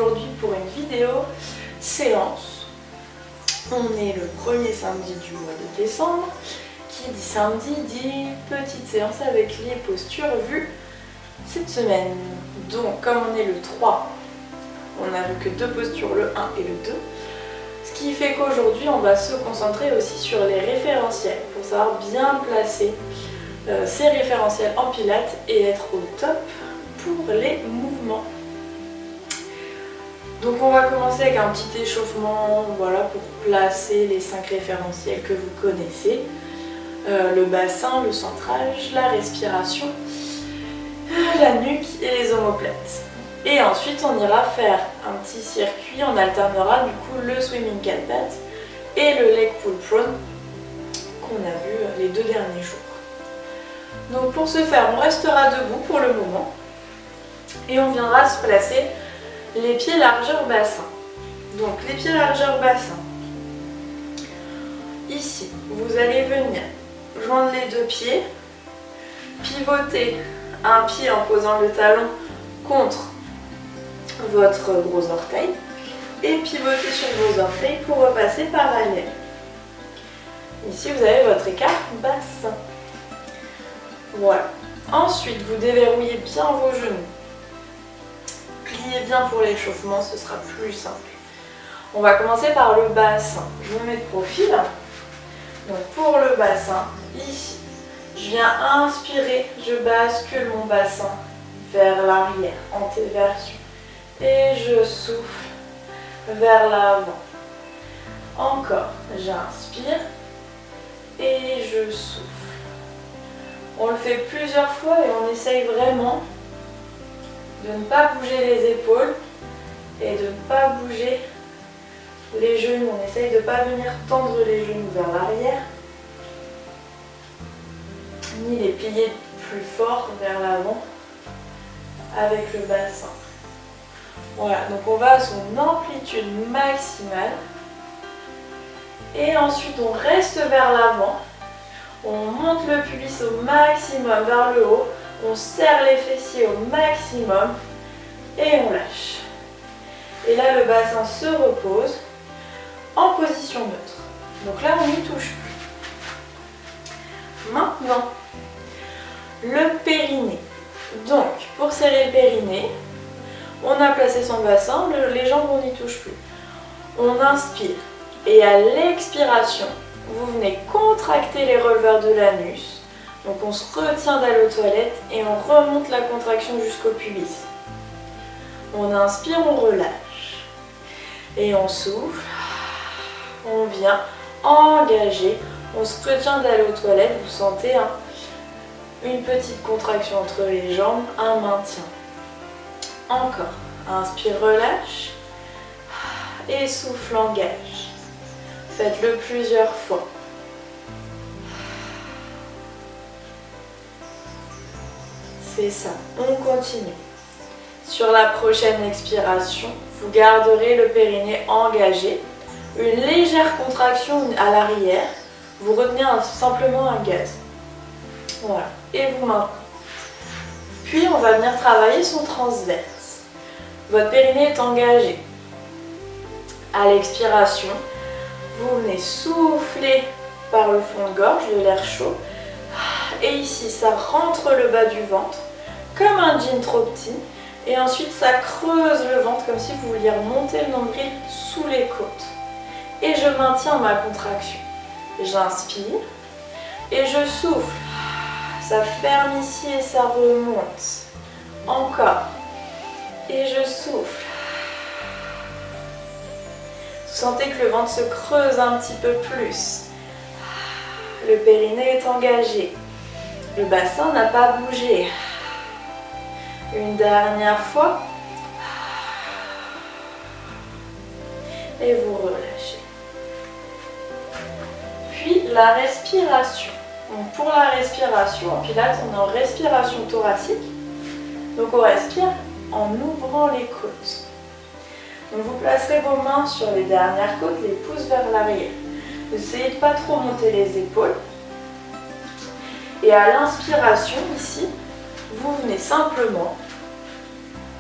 aujourd'hui pour une vidéo séance. On est le premier samedi du mois de décembre. Qui dit samedi dit petite séance avec les postures vues cette semaine. Donc comme on est le 3, on n'a vu que deux postures, le 1 et le 2. Ce qui fait qu'aujourd'hui on va se concentrer aussi sur les référentiels pour savoir bien placer ces référentiels en pilates et être au top pour les mouvements. Donc on va commencer avec un petit échauffement, voilà, pour placer les 5 référentiels que vous connaissez. Le bassin, le centrage, la respiration, la nuque et les omoplates. Et ensuite on ira faire un petit circuit, on alternera du coup le swimming cat pads et le leg pull prone qu'on a vu les 2 derniers jours. Donc pour ce faire, on restera debout pour le moment et on viendra se placer les pieds largeur bassin. Donc les pieds largeur bassin, ici vous allez venir joindre les 2 pieds, pivoter un pied en posant le talon contre votre gros orteil et pivoter sur vos orteils pour repasser parallèle. Ici vous avez votre écart bassin. Voilà. Ensuite vous déverrouillez bien vos genoux. Pliez bien pour l'échauffement, ce sera plus simple. On va commencer par le bassin. Je me mets de profil. Donc pour le bassin, ici, je viens inspirer, je bascule mon bassin vers l'arrière, antéversion. Et je souffle vers l'avant. Encore, j'inspire et je souffle. On le fait plusieurs fois et on essaye vraiment de ne pas bouger les épaules et de ne pas bouger les genoux. On essaye de ne pas venir tendre les genoux vers l'arrière, ni les plier plus fort vers l'avant avec le bassin. Voilà, donc on va à son amplitude maximale. Et ensuite on reste vers l'avant. On monte le pubis au maximum vers le haut. On serre les fessiers au maximum. Et on lâche. Et là le bassin se repose en position neutre. Donc là on n'y touche plus. Maintenant, le périnée. Donc pour serrer le périnée, on a placé son bassin, les jambes on n'y touche plus. On inspire et à l'expiration, vous venez contracter les releveurs de l'anus. Donc on se retient d'aller aux toilettes et on remonte la contraction jusqu'au pubis. On inspire, on relâche. Et on souffle. On vient engager. On se retient d'aller aux toilettes. Vous sentez une petite contraction entre les jambes, un maintien. Encore. Inspire, relâche. Et souffle, engage. Faites-le plusieurs fois. C'est ça. On continue. Sur la prochaine expiration, vous garderez le périnée engagé. Une légère contraction à l'arrière. Vous retenez simplement un gaz. Voilà. Et vous maintenez. Puis on va venir travailler son transverse. Votre périnée est engagé. À l'expiration, vous venez souffler par le fond de gorge, de l'air chaud. Et ici, ça rentre le bas du ventre, comme un jean trop petit. Et ensuite, ça creuse le ventre, comme si vous vouliez remonter le nombril sous les côtes. Et je maintiens ma contraction. J'inspire et je souffle. Ça ferme ici et ça remonte. Encore. Et je souffle. Vous sentez que le ventre se creuse un petit peu plus. Le périnée est engagé. Le bassin n'a pas bougé. Une dernière fois. Et vous relâchez. Puis la respiration. Donc pour la respiration, en pilates, on est en respiration thoracique. Donc on respire en ouvrant les côtes. Donc vous placerez vos mains sur les dernières côtes, les pouces vers l'arrière. Essayez de ne pas trop monter les épaules. Et à l'inspiration, ici, vous venez simplement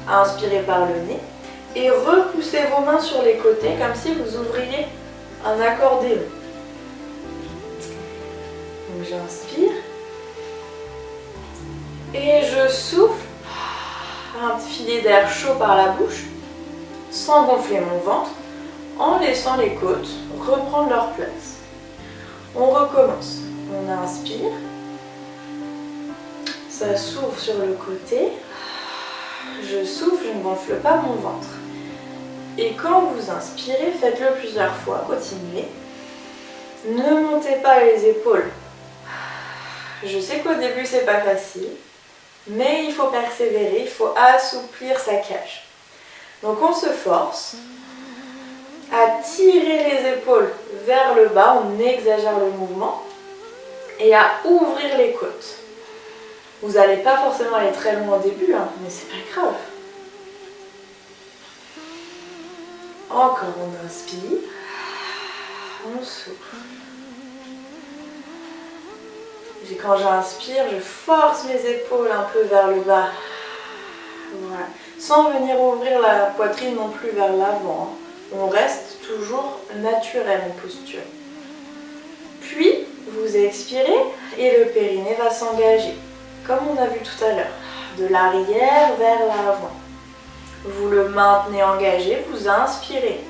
inspirer par le nez Et repoussez vos mains sur les côtés comme si vous ouvriez un accordéon. Donc j'inspire. Et je souffle un filet d'air chaud par la bouche, sans gonfler mon ventre, en laissant les côtes reprendre leur place. On recommence. On inspire. Ça s'ouvre sur le côté. Je souffle, je ne gonfle pas mon ventre. Et quand vous inspirez, faites-le plusieurs fois, continuez. Ne montez pas les épaules. Je sais qu'au début c'est pas facile, mais il faut persévérer, il faut assouplir sa cage. Donc on se force à tirer les épaules vers le bas, on exagère le mouvement, et à ouvrir les côtes. Vous n'allez pas forcément aller très loin au début, hein, mais c'est pas grave. Encore on inspire, on souffle. Et quand j'inspire, je force mes épaules un peu vers le bas. Voilà. Sans venir ouvrir la poitrine non plus vers l'avant. On reste toujours naturel en posture. Puis, vous expirez et le périnée va s'engager, comme on a vu tout à l'heure, de l'arrière vers l'avant. Vous le maintenez engagé, vous inspirez.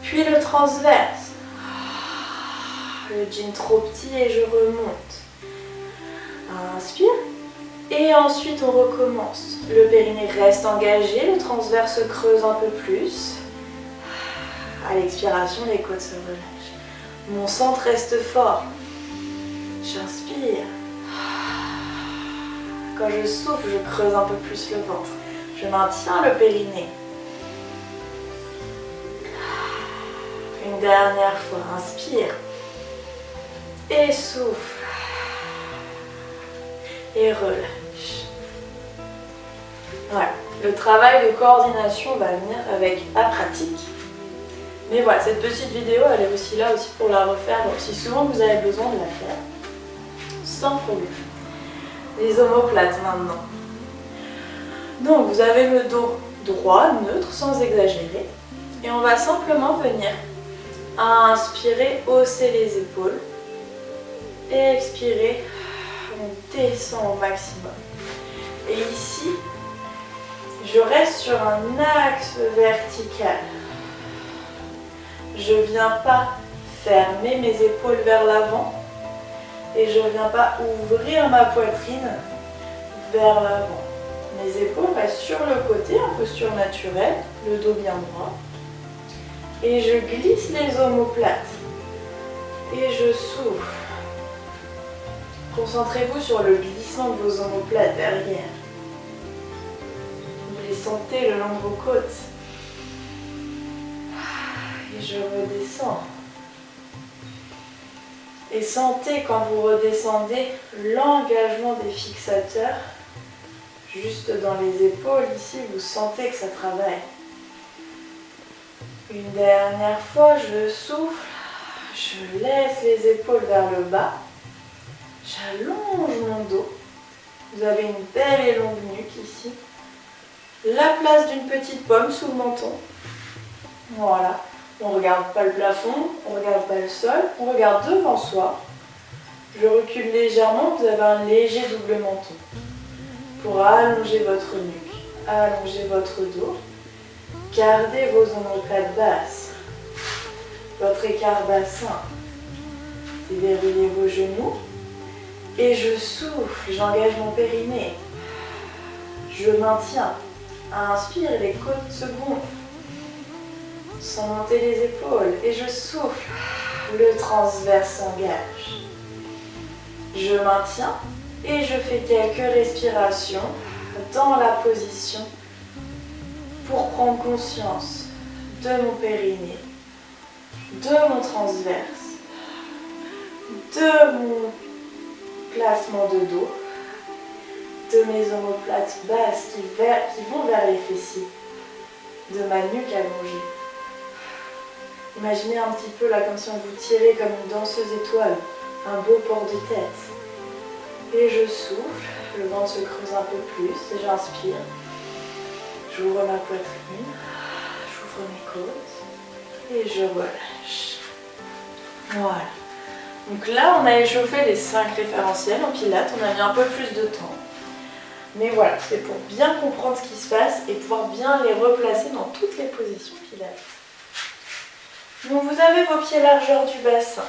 Puis le transverse. Le jean trop petit et je remonte. Inspire. Et ensuite on recommence. Le périnée reste engagé, le transverse se creuse un peu plus. À l'expiration, les côtes se relâchent. Mon centre reste fort. J'inspire. Quand je souffle, je creuse un peu plus le ventre. Je maintiens le périnée. Une dernière fois, inspire. Et souffle. Et relâche. Voilà. Le travail de coordination va venir avec la pratique. Mais voilà, cette petite vidéo, elle est aussi là aussi pour la refaire. Donc si souvent vous avez besoin de la faire, sans problème. Les omoplates maintenant. Donc vous avez le dos droit, neutre, sans exagérer. Et on va simplement venir inspirer, hausser les épaules. Et expirer, on descend au maximum. Et ici, je reste sur un axe vertical. Je ne viens pas fermer mes épaules vers l'avant et je ne viens pas ouvrir ma poitrine vers l'avant. Mes épaules restent sur le côté en posture naturelle, le dos bien droit. Et je glisse les omoplates et je souffle. Concentrez-vous sur le glissement de vos omoplates derrière. Vous les sentez le long de vos côtes. Et je redescends. Et sentez quand vous redescendez l'engagement des fixateurs. Juste dans les épaules, ici, vous sentez que ça travaille. Une dernière fois, je souffle. Je laisse les épaules vers le bas. J'allonge mon dos. Vous avez une belle et longue nuque ici. La place d'une petite pomme sous le menton. Voilà. On ne regarde pas le plafond, on ne regarde pas le sol, on regarde devant soi. Je recule légèrement, vous avez un léger double menton. Pour allonger votre nuque, allonger votre dos. Gardez vos omoplates basses. Votre écart bassin. Déverrouillez vos genoux. Et je souffle, j'engage mon périnée. Je maintiens. Inspire, les côtes se gonflent. Sans monter les épaules. Et je souffle. Le transverse s'engage. Je maintiens. Et je fais quelques respirations dans la position pour prendre conscience de mon périnée, de mon transverse, de mon placement de dos, de mes omoplates basses qui vont vers les fessiers, de ma nuque allongée. Imaginez un petit peu là comme si on vous tirait comme une danseuse étoile, un beau port de tête. Et je souffle, le ventre se creuse un peu plus et j'inspire. J'ouvre ma poitrine, j'ouvre mes côtes et je relâche. Voilà. Donc là, on a échauffé les 5 référentiels en pilates, on a mis un peu plus de temps. Mais voilà, c'est pour bien comprendre ce qui se passe et pouvoir bien les replacer dans toutes les positions pilates. Donc vous avez vos pieds largeur du bassin.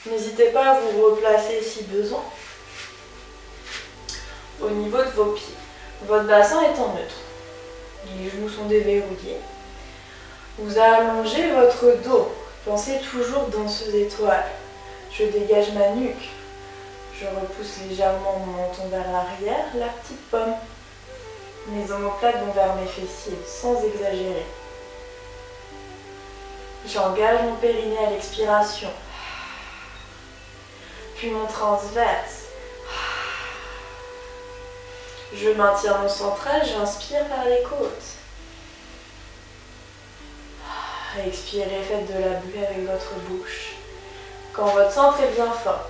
N'hésitez pas à vous replacer si besoin. Au niveau de vos pieds, votre bassin est en neutre. Les genoux sont déverrouillés. Vous allongez votre dos. Pensez toujours danseuse étoile. Je dégage ma nuque. Je repousse légèrement mon menton vers l'arrière, la petite pomme. Mes omoplates vont vers mes fessiers, sans exagérer. J'engage mon périnée à l'expiration. Puis mon transverse. Je maintiens mon centrage, j'inspire par les côtes. Expirez, faites de la buée avec votre bouche. Quand votre centre est bien fort,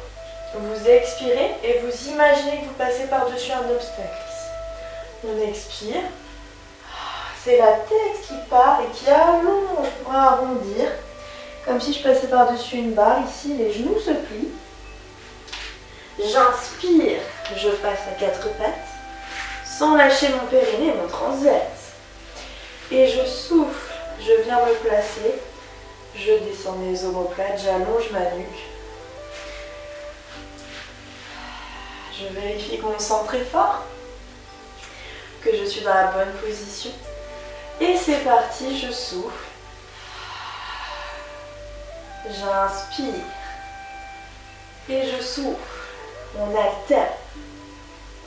vous expirez et vous imaginez que vous passez par-dessus un obstacle. On expire. C'est la tête qui part et qui allonge pour arrondir. Comme si je passais par-dessus une barre. Ici, les genoux se plient. J'inspire, je passe à 4 pattes. Sans lâcher mon périnée et mon transverse. Et je souffle, je viens me placer. Je descends mes omoplates, j'allonge ma nuque. Je vérifie que mon centre est fort, que je suis dans la bonne position. Et c'est parti, je souffle. J'inspire. Et je souffle. On alterne.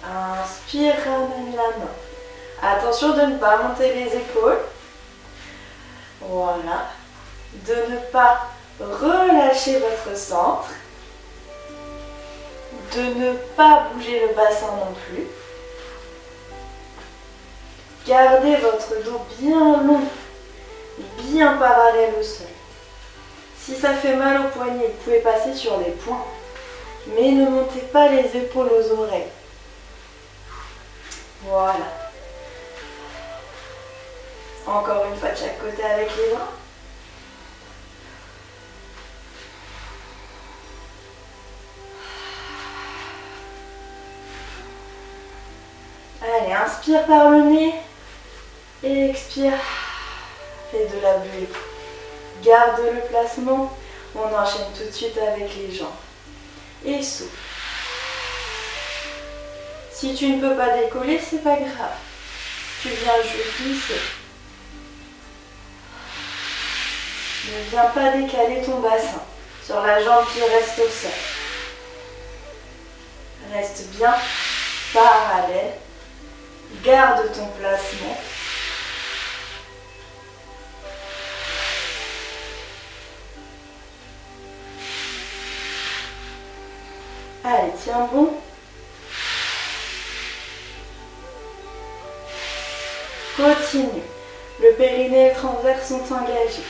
Inspire, ramène la main. Attention de ne pas monter les épaules. Voilà. De ne pas relâcher votre centre. De ne pas bouger le bassin non plus. Gardez votre dos bien long, bien parallèle au sol. Si ça fait mal au poignet, vous pouvez passer sur les poings. Mais ne montez pas les épaules aux oreilles. Voilà. Encore une fois de chaque côté avec les bras. Allez, inspire par le nez et expire. Fais de la bulle. Garde le placement. On enchaîne tout de suite avec les jambes. Et souffle. Si tu ne peux pas décoller, c'est pas grave. Tu viens juste glisser. Ne viens pas décaler ton bassin sur la jambe qui reste au sol. Reste bien parallèle. Garde ton placement. Allez, tiens bon. Continue. Le périnée et le transverse sont engagés.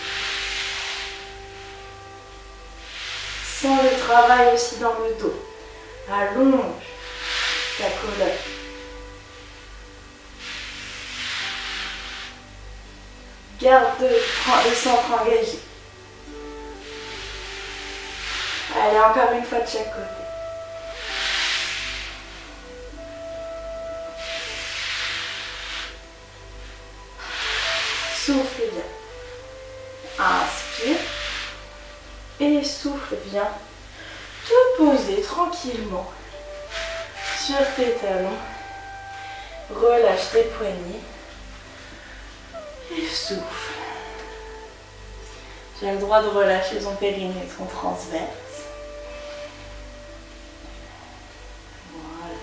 Sens le travail aussi dans le dos. Allonge ta colonne. Garde le centre engagé. Allez, encore une fois de chaque côté. Souffle bien. Inspire. Et souffle bien. Te poser tranquillement sur tes talons. Relâche tes poignets. Et souffle. Tu as le droit de relâcher ton périnée et ton transverse. Voilà.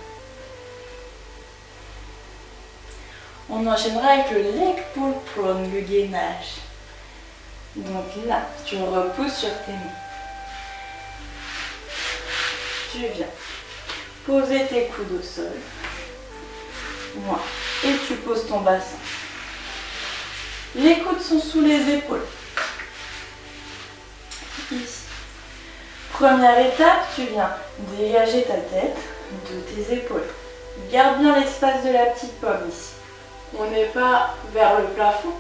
On enchaînera avec le leg pull prone, le gainage. Donc là, tu repousses sur tes mains. Tu viens poser tes coudes au sol. Voilà. Et tu poses ton bassin. Les coudes sont sous les épaules. Ici. Première étape, tu viens dégager ta tête de tes épaules. Garde bien l'espace de la petite pomme ici. On n'est pas vers le plafond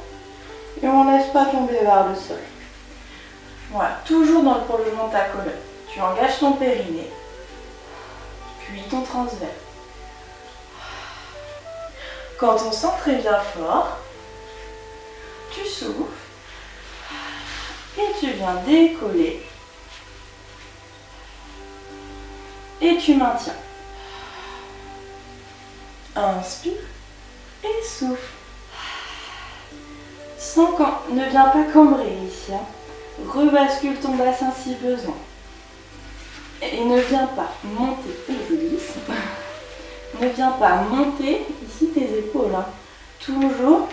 et on ne laisse pas tomber vers le sol. Voilà, toujours dans le prolongement de ta colonne. Tu engages ton périnée, puis ton transverse. Quand on sent très bien fort, tu souffles et tu viens décoller et tu maintiens. Inspire et souffle. Ne viens pas cambrer ici. Rebascule ton bassin si besoin. Et ne viens pas monter, je glisse. Ne viens pas monter ici tes épaules. Toujours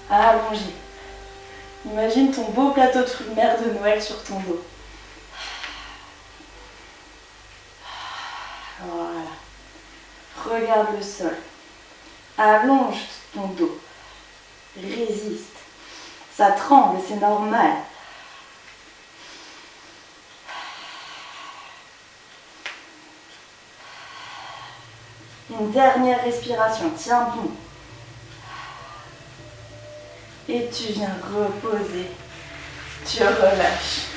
allongé. Imagine ton beau plateau de fruits de mer de Noël sur ton dos. Voilà. Regarde le sol. Allonge ton dos. Résiste. Ça tremble, c'est normal. Une dernière respiration, tiens bon. Et tu viens reposer. Tu relâches.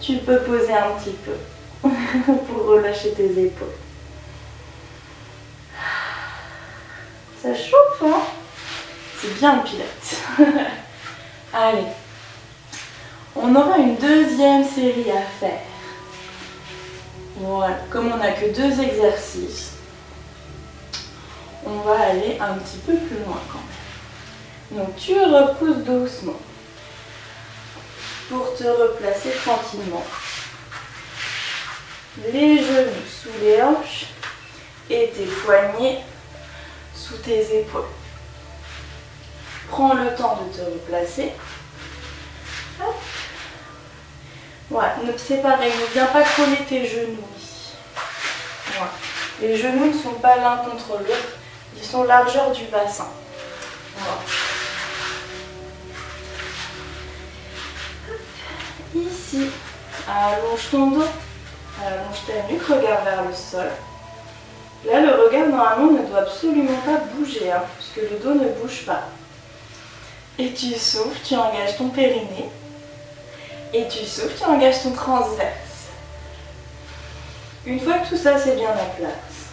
Tu peux poser un petit peu pour relâcher tes épaules. Ça chauffe, hein? C'est bien le pilates. Allez. On aura une deuxième série à faire. Voilà. Comme on n'a que 2 exercices, on va aller un petit peu plus loin quand même. Donc tu repousses doucement pour te replacer tranquillement. Les genoux sous les hanches et tes poignets sous tes épaules. Prends le temps de te replacer. Hop. Voilà, c'est pareil, ne viens pas coller tes genoux ici. Voilà. Les genoux ne sont pas l'un contre l'autre, ils sont largeur du bassin. Voilà. Ici, allonge ton dos, allonge ta nuque, regarde vers le sol. Là, le regard normalement ne doit absolument pas bouger, parce que le dos ne bouge pas. Et tu souffles, tu engages ton périnée. Et tu souffles, tu engages ton transverse. Une fois que tout ça c'est bien en place,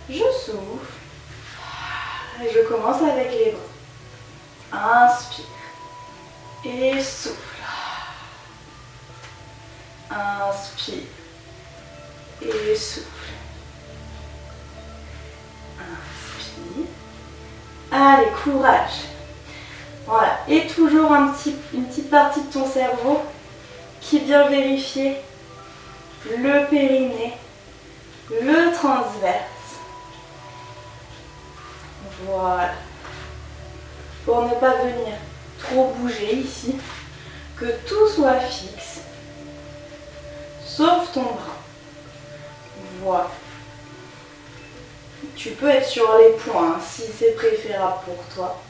je souffle. Et je commence avec les bras. Inspire. Et souffle. Inspire. Et souffle. Inspire. Allez, courage. Voilà. Et toujours une petite partie de ton cerveau qui vient vérifier le périnée, le transverse. Voilà. Pour ne pas venir trop bouger ici, que tout soit fixe, sauf ton bras. Voilà. Tu peux être sur les poings si c'est préférable pour toi.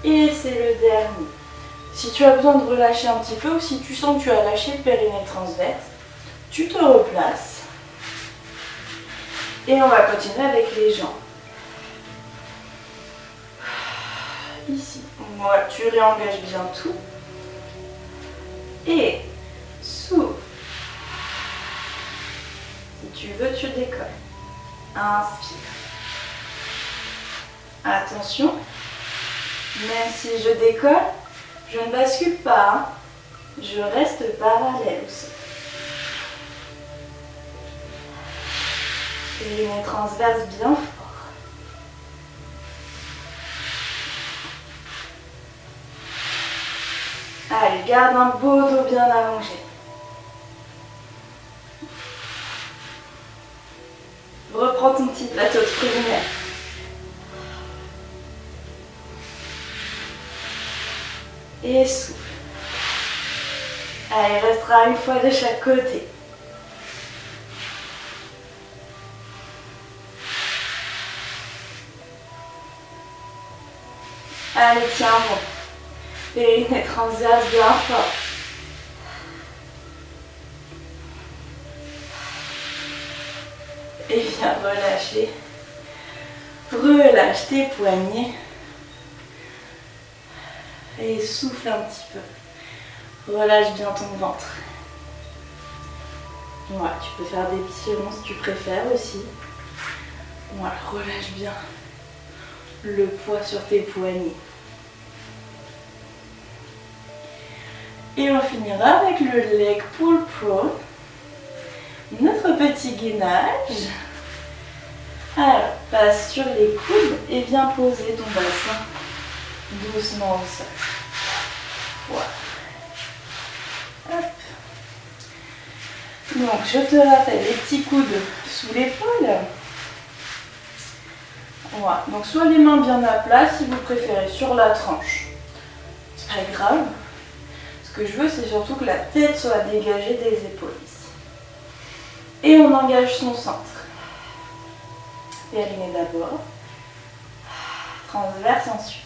Et c'est le dernier. Si tu as besoin de relâcher un petit peu ou si tu sens que tu as lâché le périnée transverse, tu te replaces. Et on va continuer avec les jambes. Ici. Voilà, tu réengages bien tout. Et souffle. Si tu veux, tu décolles. Inspire. Attention, même si je décolle, je ne bascule pas. Je reste parallèle au sol. Et mon transverse bien fort. Allez, garde un beau dos bien allongé. Reprends ton petit plateau de fruits de mer. Et souffle. Allez, il restera une fois de chaque côté. Allez, tiens bon. Périnée transverse bien fort. Et viens relâcher. Relâche tes poignets. Et souffle un petit peu. Relâche bien ton ventre. Voilà, tu peux faire des petits ronds si tu préfères aussi. Voilà, relâche bien le poids sur tes poignets. Et on finira avec le leg pull prone. Notre petit gainage. Alors, passe sur les coudes et viens poser ton bassin doucement au sol. Voilà. Hop. Donc, je te rappelle les petits coudes sous l'épaule. Voilà. Donc, soit les mains bien à plat, si vous préférez, sur la tranche. C'est pas grave. Ce que je veux, c'est surtout que la tête soit dégagée des épaules ici. Et on engage son centre. Périnée d'abord. Transverse ensuite.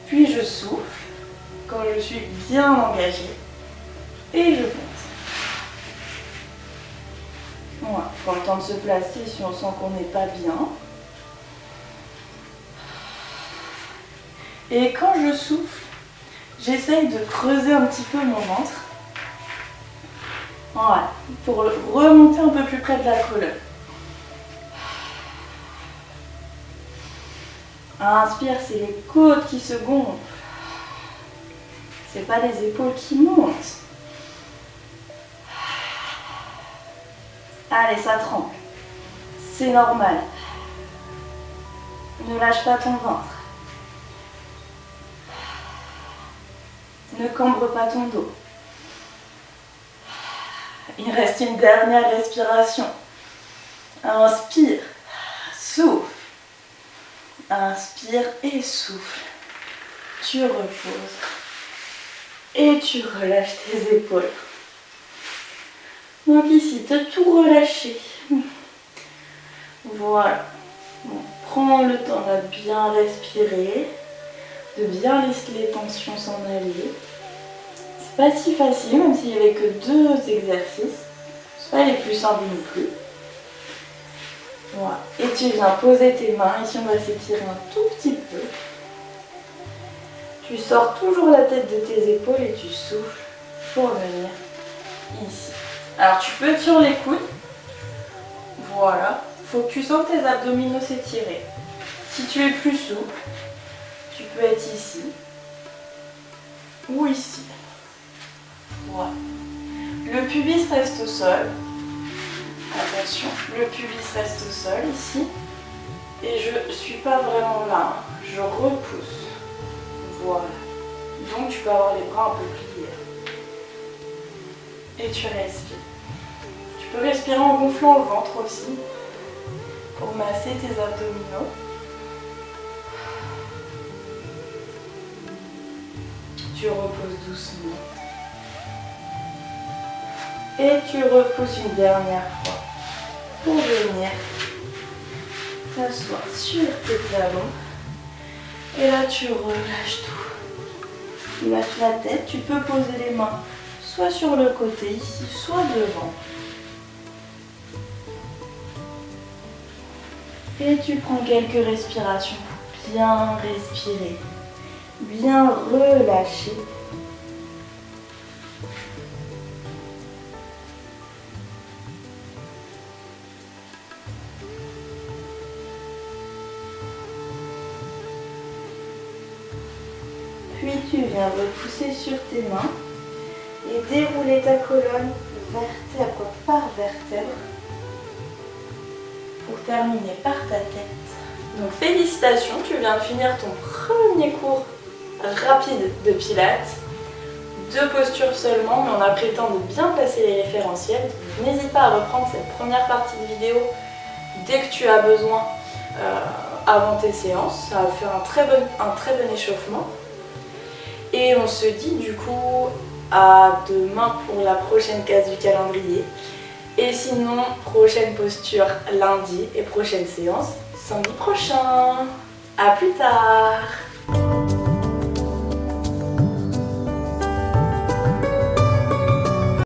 Puis je souffle quand je suis bien engagée. Et je compte. Voilà. Prends le temps de se placer si on sent qu'on n'est pas bien. Et quand je souffle, j'essaye de creuser un petit peu mon ventre. Voilà, pour remonter un peu plus près de la colonne. Inspire, c'est les côtes qui se gonflent. C'est pas les épaules qui montent. Allez, ça tremble. C'est normal. Ne lâche pas ton ventre. Ne cambre pas ton dos. Il reste une dernière respiration. Inspire, souffle. Inspire et souffle. Tu reposes. Et tu relâches tes épaules. Donc ici, tu as tout relâché. Voilà. Bon, prends le temps de bien respirer, de bien laisser les tensions s'en aller. C'est pas si facile, même s'il n'y avait que 2 exercices. C'est pas les plus simples non plus. Voilà. Et tu viens poser tes mains. Ici, on va s'étirer un tout petit peu. Tu sors toujours la tête de tes épaules et tu souffles pour venir ici. Alors, tu peux être sur les coudes. Voilà. Il faut que tu sens tes abdominaux s'étirer. Si tu es plus souple, tu peux être ici ou ici. Voilà. Le pubis reste au sol. Attention, le pubis reste au sol ici. Et je ne suis pas vraiment là. Je repousse. Voilà. Donc tu peux avoir les bras un peu pliés. Et tu respires. Tu peux respirer en gonflant le ventre aussi. Pour masser tes abdominaux. Tu reposes doucement. Et tu repousses une dernière fois pour venir t'asseoir sur tes talons. Et là, tu relâches tout. Tu lâches la tête. Tu peux poser les mains soit sur le côté ici, soit devant. Et tu prends quelques respirations pour bien respirer, bien relâcher. Puis tu viens repousser sur tes mains et dérouler ta colonne vertèbre par vertèbre pour terminer par ta tête. Donc félicitations, tu viens de finir ton premier cours rapide de pilates. 2 postures seulement, mais on a pris le temps de bien placer les référentiels. N'hésite pas à reprendre cette première partie de vidéo dès que tu as besoin avant tes séances. Ça va faire un très bon échauffement. Et on se dit du coup à demain pour la prochaine case du calendrier. Et sinon, prochaine posture lundi et prochaine séance samedi prochain. À plus tard!